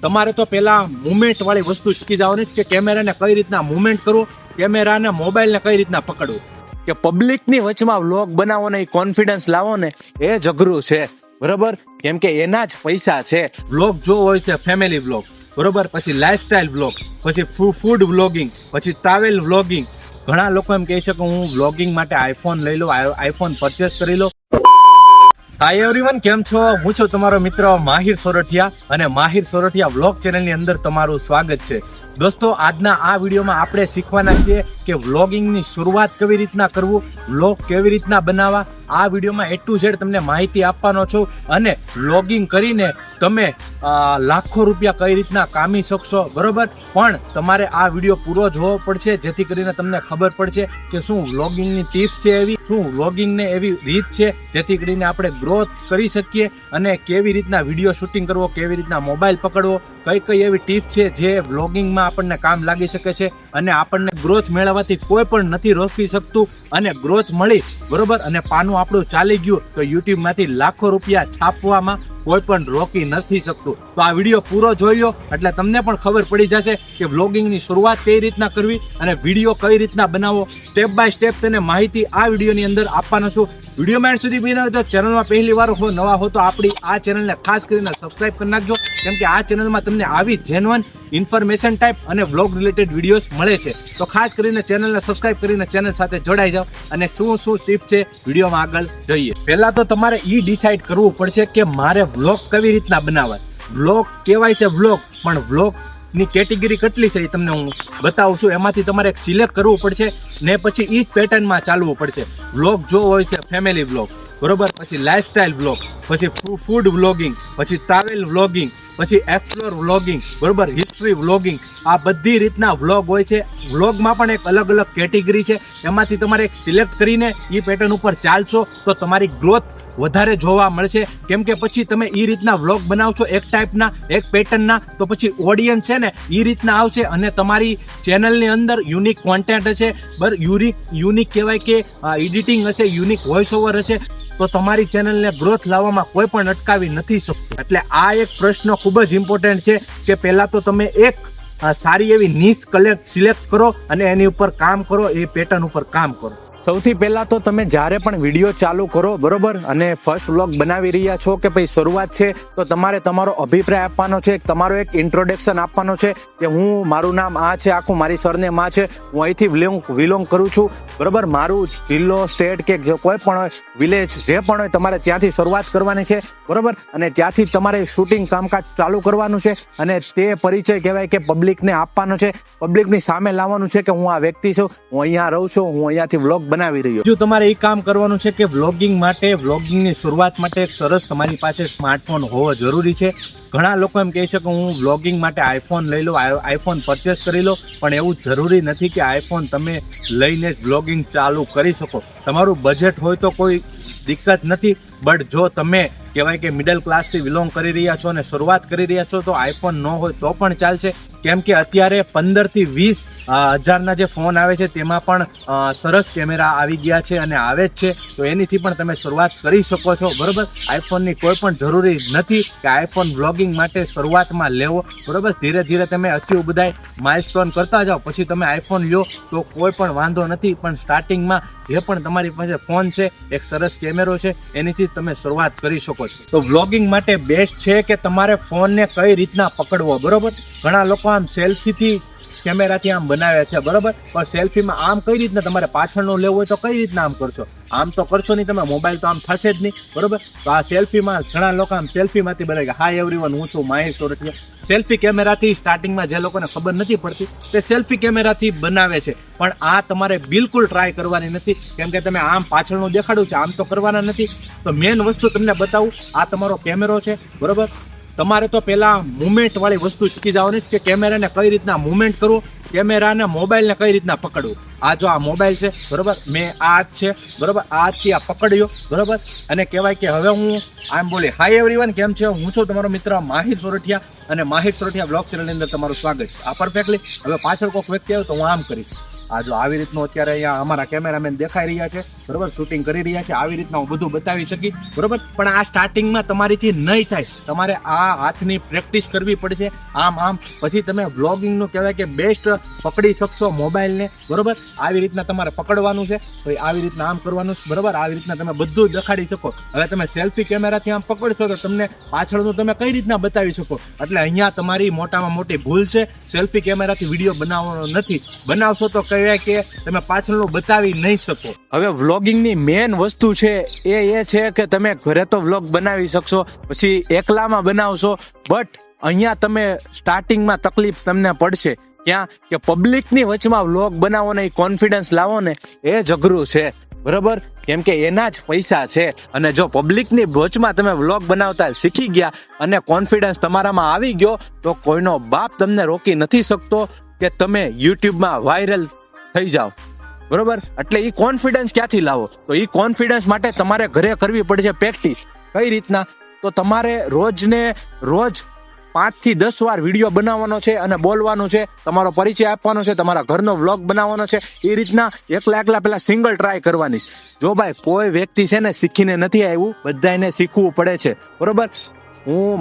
તમારે તો પહેલા મુવમેન્ટ વાળી વસ્તુ શીખી જવાની છે કે કેમેરાને કઈ રીતના મુવમેન્ટ કરવું, કેમેરાને મોબાઈલને કઈ રીતના પકડવું. કે પબ્લિકની વચમાં વ્લોગ બનાવો ને એ કોન્ફિડન્સ લાવો ને એ જ અઘરું છે, બરોબર. કેમ કે એના જ પૈસા છે. વ્લોગ જો હોય છે ફેમિલી વ્લોગ, બરોબર, પછી લાઈફસ્ટાઈલ વ્લોગ, પછી ફૂડ વ્લોગિંગ, પછી ટ્રાવેલ વ્લોગિંગ. ઘણા લોકો એમ કહે છે કે હું વ્લોગિંગ માટે આઈફોન લઈ લો, આઈફોન પરચેસ કરી લો. હાય એવરીવન, કેમ છો? હું છું તમારો મિત્ર માહિર સોરઠિયા અને માહિર સોરઠિયા વ્લોગ ચેનલની અંદર તમારું સ્વાગત છે. દોસ્તો, આજના આ વિડીયોમાં આપણે શીખવાના છીએ કે વ્લોગિંગની શરૂઆત કેવી રીતના કરવું, વ્લોગ કેવી રીતના બનાવવા. આ વિડીયોમાં A to Z તમને માહિતી આપવાનો છું અને વ્લોગિંગ કરીને તમે લાખો રૂપિયા કઈ રીતના કામી શકશો, બરોબર. પણ તમારે આ વિડીયો પૂરો જોવો પડશે જેથી કરીને તમને ખબર પડશે કે શું વ્લોગિંગની ટીપ છે એવી, શું વ્લોગિંગને એવી રીત છે જેથી કરીને આપણે ગ્રોથ કરી શકીએ અને કેવી રીતના વિડીયો શૂટિંગ કરવો, કેવી રીતના મોબાઈલ પકડવો, કઈ કઈ એવી ટીપ છે જે વ્લોગિંગમાં આપણને કામ લાગી શકે છે અને આપણને ગ્રોથ મેળવવાથી કોઈ પણ નથી રોકી શકતું. અને ગ્રોથ મળી, બરોબર, અને પાનું આપણું ચાલી ગયું તો યુટ્યુબ માંથી લાખો રૂપિયા છાપવામાં કોઈ પણ રોકી નથી શકતું. તો આ વિડીયો પૂરો જોઈ લો એટલે તમને પણ ખબર પડી જશે કે વ્લોગિંગની શરૂઆત કઈ રીતના કરવી અને વિડીયો કઈ રીતના બનાવવો. સ્ટેપ બાય સ્ટેપ તેને માહિતી આ વિડીયોની અંદર આપવાનો છું. વિડીયોમાં એન્ડ સુધી બન્યા રહેજો. ચેનલમાં પહેલી વાર હો, નવા હો તો આપણી આ ચેનલને ખાસ કરીને સબસ્ક્રાઇબ કરી નાખજો, કેમ કે આ ચેનલમાં તમને આવી જેન્યુઅન ઇન્ફોર્મેશન ટાઈપ અને વ્લોગ રિલેટેડ વિડીયોઝ મળે છે. તો ખાસ કરીને ચેનલને સબસ્ક્રાઇબ કરીને ચેનલ સાથે જોડાઈ જાઓ અને શું શું ટીપ છે વિડીયોમાં આગળ જોઈએ. પહેલા તો તમારે એ ડિસાઇડ કરવું પડશે કે મારે વ્લોગ કેવી રીતના બનાવવા. વ્લોગ કહેવાય છે વ્લોગ, પણ વ્લોગ ની કેટેગરી કેટલી છે એ તમને હું બતાવું છું. એમાંથી તમારે એક સિલેક્ટ કરવું પડશે ને પછી એ જ પેટર્નમાં ચાલવું પડશે. વ્લોગ જો હોય છે ફેમિલી વ્લોગ, બરોબર, પછી લાઈફસ્ટાઈલ વ્લોગ, પછી ફૂડ વ્લોગિંગ, પછી ટ્રાવેલ વ્લોગિંગ, પછી એક્સપ્લોર વ્લોગિંગ, બરોબર, હિસ્ટ્રી વ્લોગિંગ. આ બધી રીતના વ્લોગ હોય છે. વ્લોગમાં પણ એક અલગ અલગ કેટેગરી છે. એમાંથી તમારે એક સિલેક્ટ કરીને એ પેટર્ન ઉપર ચાલશો તો તમારી ગ્રોથ વધારે જોવા મળશે. કેમ કે પછી તમે એ રીતના વ્લોગ બનાવશો એક ટાઈપના, એક પેટર્નના, તો પછી ઓડિયન્સ છે ને એ રીતના આવશે અને તમારી ચેનલની અંદર યુનિક કોન્ટેન્ટ હશે, યુનિક કહેવાય કે એડિટિંગ હશે, યુનિક વોઇસ ઓવર હશે, તો તમારી ચેનલને ગ્રોથ લાવવામાં કોઈ પણ અટકાવી નથી શકતું. એટલે આ એક પ્રશ્ન ખૂબ જ ઇમ્પોર્ટન્ટ છે કે પહેલા તો તમે એક સારી એવી નીશ સિલેક્ટ કરો અને એની ઉપર કામ કરો, એ પેટર્ન ઉપર કામ કરો. સૌથી પહેલા તો તમે જ્યારે પણ વિડીયો ચાલુ કરો, બરોબર, અને ફર્સ્ટ વ્લોગ બનાવી રહ્યા છો કે ભાઈ શરૂઆત છે, તો તમારે તમારો અભિપ્રાય આપવાનો છે, તમારો એક ઇન્ટ્રોડક્શન આપવાનો છે કે હું, મારું નામ આ છે, આખું મારી સરનેમ આ છે, હું અહીંથી બિલોંગ કરું છું, બરોબર, મારું જિલ્લો, સ્ટેટ કે કોઈ પણ હોય, વિલેજ જે પણ હોય, તમારે ત્યાંથી શરૂઆત કરવાની છે, બરોબર. અને ત્યાંથી તમારે શૂટિંગ કામકાજ ચાલુ કરવાનું છે અને તે પરિચય કહેવાય કે પબ્લિકને આપવાનો છે, પબ્લિકની સામે લાવવાનું છે કે હું આ વ્યક્તિ છું, હું અહીંયા રહું છું, હું અહીંયાથી વ્લોગ બનાવી રહ્યો. જો તમારે એ કામ કરવાનું છે કે વ્લોગિંગ માટે, વ્લોગિંગની શરૂઆત માટે એક સરસ તમારી પાસે સ્માર્ટફોન હોવો જરૂરી છે. ઘણા લોકો એમ કહે છે કે હું વ્લોગિંગ માટે આઈફોન લઈ લો, આઈફોન પરચેસ કરી લો, પણ એવું જરૂરી નથી કે આઈફોન તમે લઈને જ વ્લોગિંગ ચાલુ કરી શકો. તમારું બજેટ હોય તો કોઈ દિક્કત નથી, બટ જો તમે કહેવાય કે મિડલ ક્લાસથી બિલોંગ કરી રહ્યા છો અને શરૂઆત કરી રહ્યા છો તો આઈફોન ન હોય તો પણ ચાલશે. કેમ કે અત્યારે 15 થી 20 હજારના જે ફોન આવે છે તેમાં પણ સરસ કેમેરા આવી ગયા છે અને આવે જ છે, તો એનીથી પણ તમે શરૂઆત કરી શકો છો, બરોબર. આઈફોનની કોઈ પણ જરૂરી નથી કે આઈફોન વ્લોગિંગ માટે શરૂઆતમાં લેવો, બરોબર. ધીરે ધીરે તમે અચીવ બધાય માઇલસ્ટોન કરતા જાઓ પછી તમે આઈફોન લો તો કોઈ પણ વાંધો નથી, પણ સ્ટાર્ટિંગમાં જે પણ તમારી પાસે ફોન છે, એક સરસ કેમેરો છે, એનીથી તમે શરૂઆત કરી શકો છો. તો વ્લોગિંગ માટે બેસ્ટ છે કે તમારે ફોનને કઈ રીતના પકડવો, બરોબર. ઘણા લોકો આમ સેલ્ફીથી કેમેરાથી આમ બનાવે છે, બરોબર, પણ સેલ્ફીમાં આમ કઈ રીતના તમારે પાછળનું લેવું હોય તો કઈ રીતના આમ કરશો? આમ તો કરશો નહીં તમે, મોબાઈલ તો આમ થશે જ નહીં, બરોબર. તો આ સેલ્ફીમાં ઘણા લોકો આમ સેલ્ફીમાંથી બનાવે કે હાય એવરીવન, હું છું માહિર સોરઠિયા. સેલ્ફી કેમેરાથી સ્ટાર્ટિંગમાં જે લોકોને ખબર નથી પડતી તે સેલ્ફી કેમેરાથી બનાવે છે, પણ આ તમારે બિલકુલ ટ્રાય કરવાની નથી. કેમ કે તમે આમ પાછળનું દેખાડું છે, આમ તો કરવાના નથી. તો મેન વસ્તુ તમને બતાવું, આ તમારો કેમેરો છે, બરોબર. તમારે તો પહેલા મુવમેન્ટ વાળી વસ્તુ શીખી જવાની છે કે કેમેરાને કઈ રીતના મુવમેન્ટ કરવું, કેમેરાને મોબાઈલને કઈ રીતના પકડવું. આ જો આ મોબાઈલ છે, બરોબર, મેં આ જ છે, બરોબર, આ થી આ પકડ્યો, બરોબર. અને કહેવાય કે હવે હું આમ બોલી હાય એવરીવન, કેમ છે? હું છું તમારો મિત્ર માહિર સોરઠિયા અને માહિર સોરઠિયા બ્લોગ ચેનલની અંદર તમારું સ્વાગત છે. આ પરફેક્ટલી. હવે પાછળ કોઈક વ્યક્તિ આવે તો હું આમ કરીશ, આ જો આવી રીતનું અત્યારે અહીંયા અમારા કેમેરામેન દેખાઈ રહ્યા છે, બરોબર, શૂટિંગ કરી રહ્યા છે. આવી રીતના હું બધું બતાવી શકી, બરોબર. પણ આ સ્ટાર્ટિંગમાં તમારીથી નહીં થાય, તમારે આ હાથની પ્રેક્ટિસ કરવી પડશે. આમ પછી તમે વ્લોગિંગનું કહેવાય કે બેસ્ટ પકડી શકશો મોબાઈલને, બરોબર. આવી રીતના તમારે પકડવાનું છે, તો આવી રીતના આમ કરવાનું છે, બરોબર. આવી રીતના તમે બધું દેખાડી શકો. હવે તમે સેલ્ફી કેમેરાથી આમ પકડશો તો તમને પાછળનું તમે કઈ રીતના બતાવી શકો. એટલે અહીંયા તમારી મોટામાં મોટી ભૂલ છે. સેલ્ફી કેમેરાથી વિડીયો બનાવવાનો નથી. બનાવશો તો કહેવાય કે તમે પાછળનું બતાવી નહીં શકો. હવે વ્લોગિંગની મેન વસ્તુ છે એ છે કે તમે ઘરે તો વ્લોગ બનાવી શકશો, પછી એકલામાં બનાવશો, બટ અહીંયા તમે સ્ટાર્ટિંગમાં તકલીફ તમને પડશે. ક્યાં કે પબ્લિકની વચમાં વ્લોગ બનાવો ને, એ કોન્ફિડન્સ લાવો ને, એ જ અઘરું છે, બરાબર. કેમ કે એના જ પૈસા છે. અને જો પબ્લિકની વચમાં તમે વ્લોગ બનાવતા શીખી ગયા અને કોન્ફિડન્સ તમારામાં આવી ગયો, તો કોઈનો બાપ તમને રોકી નથી શકતો કે તમે યુટ્યુબમાં વાયરલ થઈ જાઓ, બરોબર. એટલે એ કોન્ફિડન્સ ક્યાંથી લાવો? તો એ કોન્ફિડન્સ માટે તમારે ઘરે કરવી પડશે પ્રેક્ટિસ. કઈ રીતના? તો તમારે રોજ 5 થી 10 વાર વિડીયો બનાવવાનો છે અને બોલવાનું છે, તમારો પરિચય આપવાનો છે, તમારા ઘરનો વ્લોગ બનાવવાનો છે. એ રીતના એકલા પેલા સિંગલ ટ્રાય કરવાની. જો ભાઈ કોઈ વ્યક્તિ છે ને શીખીને નથી આવ્યું, બધાને શીખવું પડે છે, બરોબર.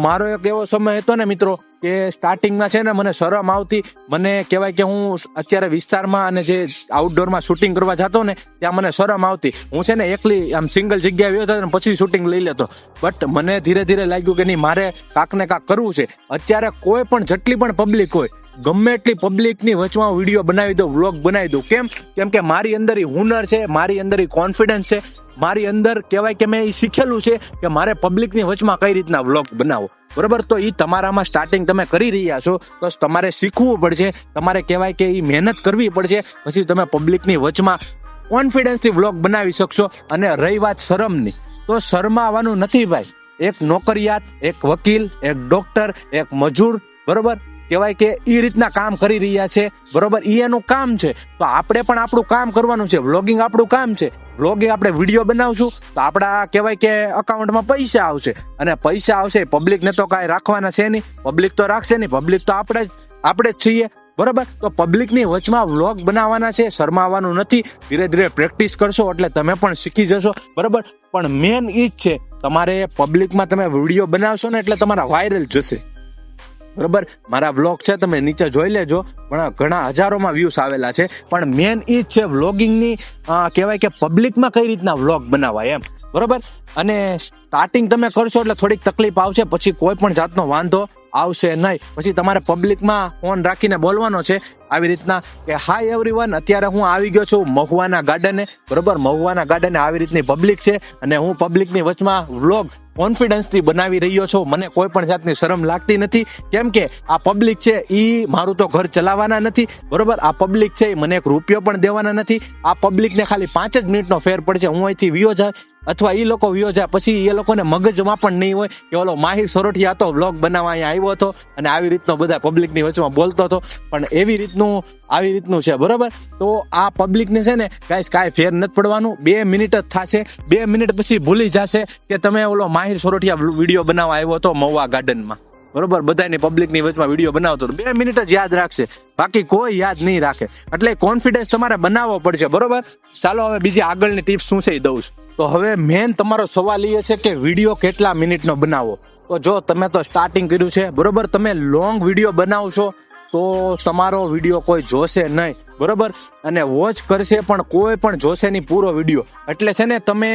મારો એક એવો સમય હતો ને મિત્રો કે સ્ટાર્ટિંગમાં છે ને મને શરમ આવતી. મને કહેવાય કે હું અત્યારે વિસ્તારમાં અને જે આઉટડોરમાં શૂટિંગ કરવા જતો ને ત્યાં મને શરમ આવતી. હું છે ને એકલી આમ સિંગલ જગ્યાએ આવ્યો હતો ને પછી શૂટિંગ લઈ લેતો. બટ મને ધીરે ધીરે લાગ્યું કે નહીં, મારે કાંક ને કાંક કરવું છે. અત્યારે કોઈ પણ જેટલી પણ પબ્લિક હોય, ગમે એટલી પબ્લિકની વચમાં વિડીયો બનાવી દઉં, વ્લોગ બનાવી દઉં. કેમ કે મારી અંદર હુનર છે, મારી અંદર કોન્ફિડન્સ છે, મારી અંદર કહેવાય કે મેં એ શીખેલું છે કે મારે પબ્લિકની વચમાં કઈ રીતના વ્લોગ બનાવો, બરોબર. તો એ તમારામાં સ્ટાર્ટિંગ તમે કરી રહ્યા છો તો તમારે શીખવું પડશે, તમારે કહેવાય કે એ મહેનત કરવી પડશે. પછી તમે પબ્લિકની વચમાં કોન્ફિડન્સથી વ્લોગ બનાવી શકશો. અને રહી વાત શરમની, તો શરમાવાનું નથી ભાઈ. એક નોકરિયાત, એક વકીલ, એક ડોક્ટર, એક મજૂર, બરોબર, કહેવાય કે એ રીતના કામ કરી રહ્યા છે, બરોબર. એનું કામ છે, તો આપણે પણ આપણું કામ કરવાનું છે. વ્લોગિંગ આપણું કામ છે. વ્લોગિંગ આપણે વિડીયો બનાવશું તો આપણા કહેવાય કે અકાઉન્ટમાં પૈસા આવશે, અને પૈસા આવશે. પબ્લિકને તો કાંઈ રાખવાના છે નહીં, પબ્લિક તો રાખશે નહીં, પબ્લિક તો આપણે જ છીએ, બરોબર. તો પબ્લિકની વચમાં વ્લોગ બનાવવાના છે, શરમાવાનું નથી. ધીરે ધીરે પ્રેક્ટિસ કરશો એટલે તમે પણ શીખી જશો, બરોબર. પણ મેન એ જ છે, તમારે પબ્લિકમાં તમે વિડીયો બનાવશો ને એટલે તમારા વાયરલ જશે, બરોબર. મારા વ્લોગ છે તમે નીચે જોઈ લેજો, પણ ઘણા હજારોમાં વ્યૂઝ આવેલા છે. પણ મેન એ જ છે વ્લોગિંગની કહેવાય કે પબ્લિકમાં કઈ રીતના વ્લોગ બનાવાય એમ, બરોબર. અને સ્ટાર્ટિંગ તમે કરશો એટલે થોડીક તકલીફ આવશે, પછી કોઈ પણ જાતનો વાંધો આવશે નહીં. પછી તમારે પબ્લિકમાં ફોન રાખીને બોલવાનો છે આવી રીતના કે હાય એવરીવન, અત્યારે હું આવી ગયો છું મહુવાના ગાર્ડને, બરોબર. મહુવાના ગાર્ડને આવી રીતની પબ્લિક છે અને હું પબ્લિકની વચમાં વ્લોગ કોન્ફિડન્સથી બનાવી રહ્યો છો. મને કોઈ પણ જાતની શરમ લાગતી નથી. કેમ કે આ પબ્લિક છે એ મારું તો ઘર ચલાવવાના નથી, બરોબર. આ પબ્લિક છે મને એક રૂપિયો પણ દેવાના નથી. આ પબ્લિકને ખાલી 5 જ મિનિટનો ફેર પડશે. હું અહીંથી વિયો જાય અથવા એ લોકો વિયો જાય, પછી એ લોકોને મગજમાં પણ નહીં હોય કે ઓલો માહિર સોરઠિયા હતો, વ્લોગ બનાવવા અહીંયા આવ્યો હતો અને આવી રીતનો બધા પબ્લિકની વચમાં બોલતો હતો. પણ આવી રીતનું છે, બરોબર. તો આ પબ્લિકને છે ને ગાઈસ કાંઈ ફેર નથી પડવાનું. 2 મિનિટ જ થશે. 2 મિનિટ પછી ભૂલી જશે કે તમે ઓલો માહિર સોરઠિયા વિડીયો બનાવવા આવ્યો હતો મહુવા ગાર્ડનમાં, બરોબર. બધાની પબ્લિકની વચમાં વિડીયો બનાવતો 2 મિનિટ જ યાદ રાખશે, બાકી કોઈ યાદ નહીં રાખે. એટલે કોન્ફિડન્સ તમારે બનાવવો પડશે, બરોબર. ચાલો હવે બીજી આગળની ટિપ્સ શું છે એ દઉં છું. તો હવે મેન તમારો સવાલ એ છે કે વિડીયો કેટલા મિનિટનો બનાવો. તો જો તમે તો સ્ટાર્ટિંગ કર્યું છે, બરોબર, તમે લોંગ વિડીયો બનાવશો તો તમારો વિડીયો કોઈ જોશે નહીં, બરોબર. અને વોચ કરશે પણ કોઈ પણ જોશે નહીં પૂરો વિડીયો. એટલે છે ને તમે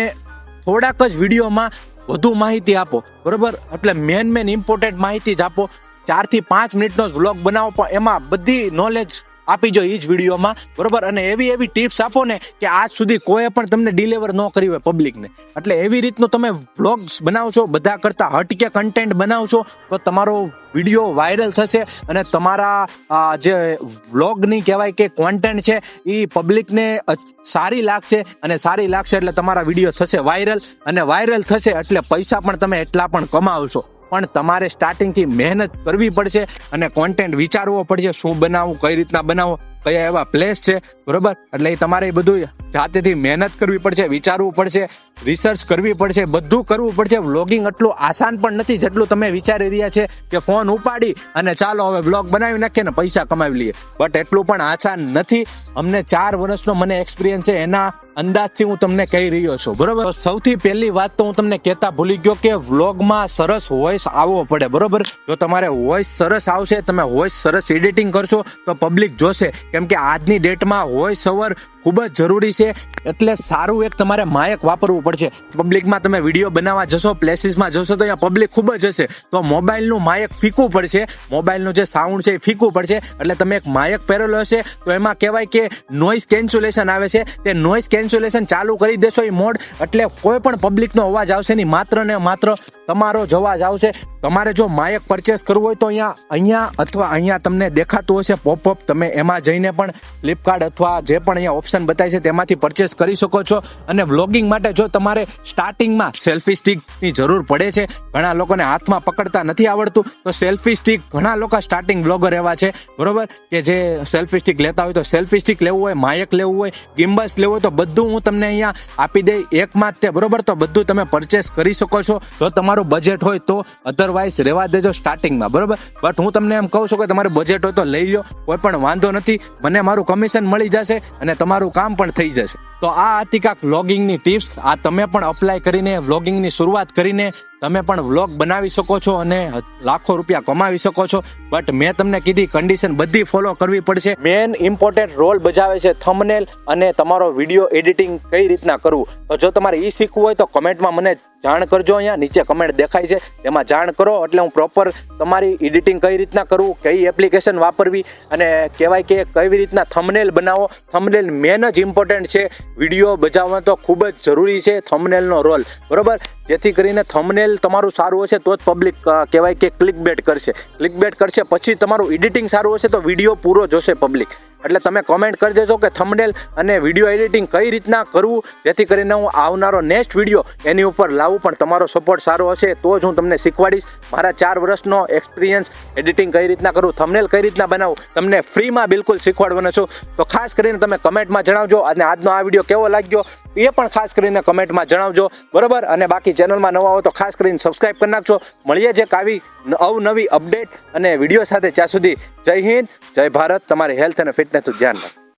થોડાક જ વિડીયોમાં વધુ માહિતી આપો, બરોબર. એટલે મેન ઇમ્પોર્ટન્ટ માહિતી જ આપો. 4 થી 5 મિનિટનો જ વ્લોગ બનાવો, પણ એમાં બધી નોલેજ આપી જો એ જ વિડીયોમાં, બરોબર. અને એવી ટિપ્સ આપો ને કે આજ સુધી કોઈ પણ તમને ડિલિવર ન કરી હોય પબ્લિકને. એટલે એવી રીતનું તમે વ્લોગ્સ બનાવશો, બધા કરતા હટકે કન્ટેન્ટ બનાવશો તો તમારો વિડીયો વાયરલ થશે. અને તમારા જે વ્લોગની કહેવાય કે કોન્ટેન્ટ છે એ પબ્લિકને સારી લાગશે, અને સારી લાગશે એટલે તમારા વિડીયો થશે વાયરલ, અને વાયરલ થશે એટલે પૈસા પણ તમે એટલા પણ કમાવશો. પણ તમારે સ્ટાર્ટિંગથી મહેનત કરવી પડશે અને કોન્ટેન્ટ વિચારવો પડશે, શું બનાવવું, કઈ રીતના બનાવો. કયા એવા પ્લેસ છે, બરોબર. એટલે એ તમારે એ બધું જાતેથી મહેનત કરવી પડશે, વિચારવું પડશે, રિસર્ચ કરવી પડશે, બધું કરવું પડશે. વ્લોગિંગ એટલું આસાન પણ નથી જેટલું તમે વિચારી રહ્યા છે કે ફોન ઉપાડી અને ચાલો હવે વ્લોગ બનાવી નાખીએ ને પૈસા કમાવી લઈએ. બટ એટલું પણ આસાન નથી. અમને 4 વર્ષનો મને એક્સપિરિયન્સ છે, એના અંદાજથી હું તમને કહી રહ્યો છું, બરોબર. તો સૌથી પહેલી વાત તો હું તમને કહેતા ભૂલી ગયો કે વ્લોગમાં સરસ વોઇસ આવવો પડે, બરોબર. જો તમારે વોઇસ સરસ આવશે, તમે વોઇસ સરસ એડિટિંગ કરશો તો પબ્લિક જોશે. કેમ કે આજની ડેટમાં વોઇસ ઓવર ખૂબ જ જરૂરી છે. એટલે સારું એક તમારે માયક વાપરવું પડશે. પબ્લિકમાં તમે વિડીયો બનાવવા જશો, પ્લેસીસમાં જશો તો અહીંયા પબ્લિક ખૂબ જ હશે, તો મોબાઈલનું માયક ફીકવું પડશે. મોબાઈલનું જે સાઉન્ડ છે એ ફીકવું પડશે. એટલે તમે એક માયક પહેરેલો હશે તો એમાં કહેવાય કે નોઇઝ કેન્સલેશન આવે છે, તે નોઇઝ કેન્સલેશન ચાલુ કરી દેશો એ મોડ, એટલે કોઈ પણ પબ્લિકનો અવાજ આવશે નહીં, માત્ર ને માત્ર તમારો જ અવાજ આવશે. તમારે જો માયક પરચેસ કરવું હોય તો અહીંયા અથવા અહીંયા તમને દેખાતું હશે પોપઅપ, તમે એમાં જઈને પણ ફ્લિપકાર્ટ અથવા જે પણ અહીંયા ઓપ્શન બતાવે છે તેમાંથી પરચેસ કરી શકો છો. અને વ્લોગિંગ માટે જો તમારે સ્ટાર્ટિંગમાં સેલ્ફી સ્ટિકની જરૂર પડે છે, ઘણા લોકોને હાથમાં પકડતા નથી આવડતું, તો સેલ્ફી સ્ટિક ઘણા લોકો સ્ટાર્ટિંગ બ્લોગર એવા છે, બરોબર, કે જે સેલ્ફી સ્ટિક લેતા હોય. તો સેલ્ફી સ્ટિક લેવું હોય, માયક લેવું હોય, ગિમ્બલ્સ લેવું હોય તો બધું હું તમને અહીંયા આપી દઈ એકમાં જ તે, બરોબર. તો બધું તમે પરચેસ કરી શકો છો જો તમારું બજેટ હોય તો. અધરવાઇઝ રહેવા દેજો સ્ટાર્ટિંગમાં, બરોબર. બટ હું તમને એમ કહું છું કે તમારું બજેટ હોય તો લઈ લો, કોઈ પણ વાંધો નથી. મને મારું કમિશન મળી જશે અને તમારું કામ પણ થઈ જશે. તો આ હતી કાંક વ્લોગિંગની ટિપ્સ. આ તમે પણ અપ્લાય કરીને વ્લોગિંગની શરૂઆત કરીને તમે પણ વ્લોગ બનાવી શકો છો અને લાખો રૂપિયા કમાવી શકો છો. બટ મેં તમને કીધી કન્ડિશન બધી ફોલો કરવી પડશે. મેન ઇમ્પોર્ટન્ટ રોલ બજાવે છે થંબનેલ અને તમારો વિડીયો એડિટિંગ કઈ રીતના કરવું. તો જો તમારે એ શીખવું હોય તો કમેન્ટમાં મને જાણ કરજો. અહીંયા નીચે કમેન્ટ દેખાય છે એમાં જાણ કરો, એટલે હું પ્રોપર તમારી એડિટિંગ કઈ રીતના કરવું, કઈ એપ્લિકેશન વાપરવી અને કહેવાય કે કેવી રીતના થંબનેલ બનાવો. થંબનેલ મેન જ ઇમ્પોર્ટન્ટ છે. વિડીયો બજાવવા તો ખૂબ જ જરૂરી છે થંબનેલનો રોલ, બરોબર. જેથી કરીને થંબનેલ તમારું સારું હશે તો જ પબ્લિક કહેવાય કે ક્લિક બેટ કરશે. પછી તમારું એડિટિંગ સારું હશે તો વિડીયો પૂરો જોશે પબ્લિક. એટલે તમે કોમેન્ટ કરી દેજો કે થંબનેલ અને વિડીયો એડિટિંગ કઈ રીતના કરવું, જેથી કરીને હું આવનારો નેક્સ્ટ વિડીયો એની ઉપર લાવું. પણ તમારો સપોર્ટ સારો હશે તો જ હું તમને શીખવાડીશ. મારા 4 વર્ષનો એક્સપિરિયન્સ એડિટિંગ કઈ રીતના કરવું, થંબનેલ કઈ રીતના બનાવવું, તમને ફ્રીમાં બિલકુલ શીખવાડવાનો છું. તો ખાસ કરીને તમે કમેન્ટમાં જણાવજો. અને આજનો આ વિડીયો કેવો લાગ્યો એ પણ ખાસ કરીને કમેન્ટમાં જણાવજો, બરોબર. અને બાકી ચેનલમાં નવા હો તો ખાસ કરીને સબસ્ક્રાઇબ કરી નાખજો. મળીએ જે આવી અવનવી અપડેટ અને વિડીયો સાથે. ત્યાં સુધી જય હિન્દ, જય ભારત. તમારી હેલ્થ અને ફિટનેસનું ધ્યાન રાખો.